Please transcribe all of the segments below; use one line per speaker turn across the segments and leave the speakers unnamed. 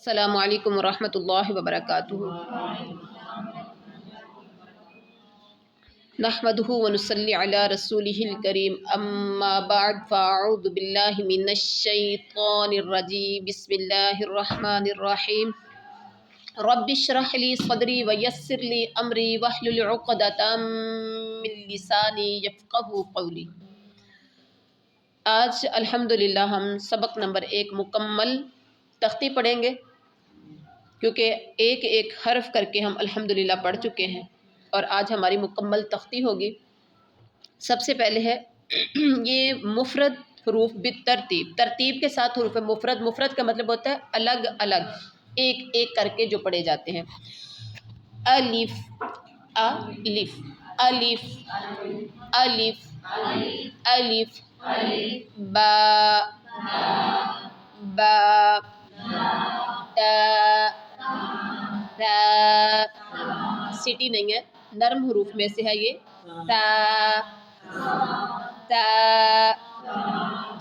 अस्सलामु अलैकुम वरहमतुल्लाहि वबरकातुहू। नहमदुहु व नुसल्ली अला रसूलिहिल करीम, अम्मा बअद, फ़अऊज़ु बिल्लाहि मिनश शैतानिर रजीम, बिस्मिल्लाहिर रहमानिर रहीम। रब्बिश्रह ली सदरी व यस्सिर ली अमरी वहलुल उक़दतम मिन लिसानी यफ़क़हू क़ौली। आज अल्हम्दुलिल्लाह हम सबक नंबर 1 मुकम्मल तख्ती पढ़ेंगे, क्योंकि एक एक हर्फ करके हम अल्हम्दुलिल्लाह पढ़ चुके हैं और आज हमारी मुकम्मल तख्ती होगी। सबसे पहले है ये मुफरद हरूफ बितरतीब, तरतीब के साथ हरूफ मुफरद। मुफरद का मतलब होता है अलग अलग, एक एक करके जो पढ़े जाते हैं। अलिफ, अलिफ, अलिफ, अलिफ, अलिफ, बा, बा, ता, ता, सिटी नहीं है, नर्म हरूफ में से है ये। ता, ता,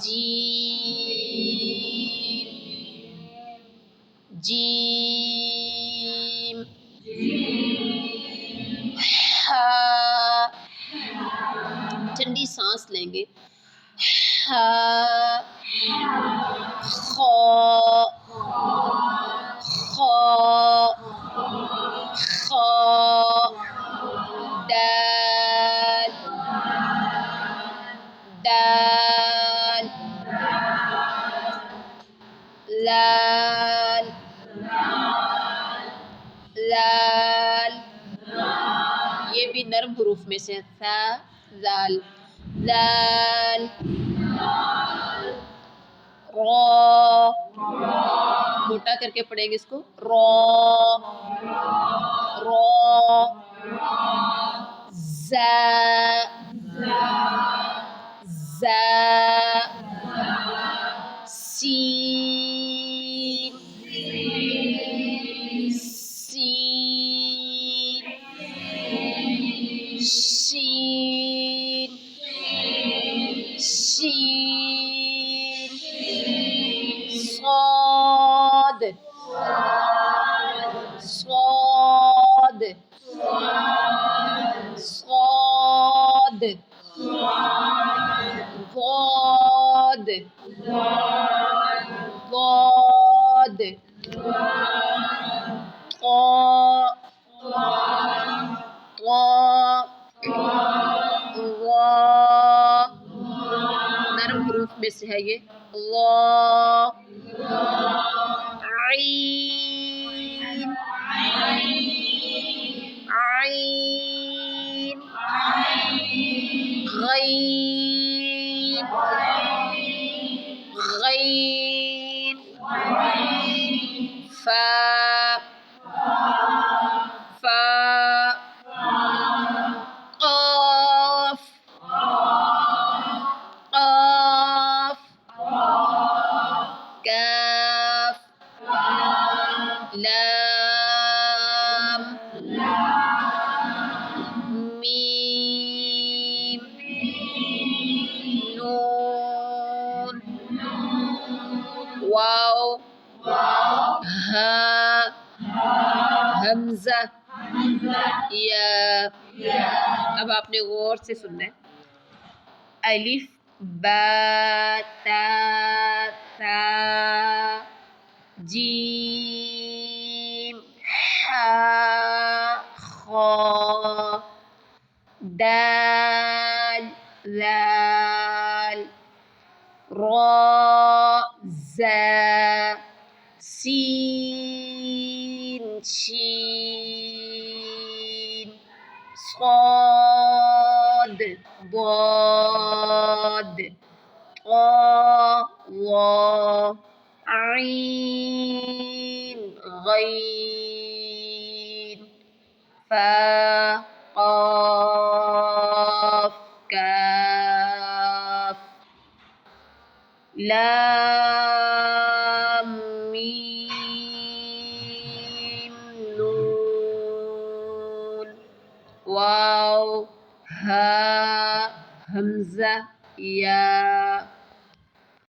जीम, जीम, हा, ठंडी सांस लेंगे। हा, खौ, खौ, खौ, दाल, दाल, लाल, लाल, ये भी नर्म हरूफ में से। सा, लाल, लाल, रॉ, मोटा करके पढ़ेंगे इसको। रॉ, रॉ, ज़ा, ज़ा, सीन, सीन, शीन, शीन, स्वाद, स्वाद, स्वाद, गौद, गौद, क़ौ, क़ौ, ग़ौ, नर्म हरूफ में से है ये। ग़ौ, आइन, आइन, गैन, गैन, फा, फा, क़ाफ, क़ाफ, काफ, लाम, मीम, नून, वाव, हा, हमज़ा, या। अब आपने गौर से सुनना है। अलिफ, बा, ता, सा, जीम, हा, खौ, दाल, लाल, रॉ, ज़ा, सीन, शीन, स्वाद, ضاد, क़ा, ग़ा, आइन, गैन, फा, क़ाफ, काफ, लाम, मीम, नून, वाव, हा, हमज़ा, या।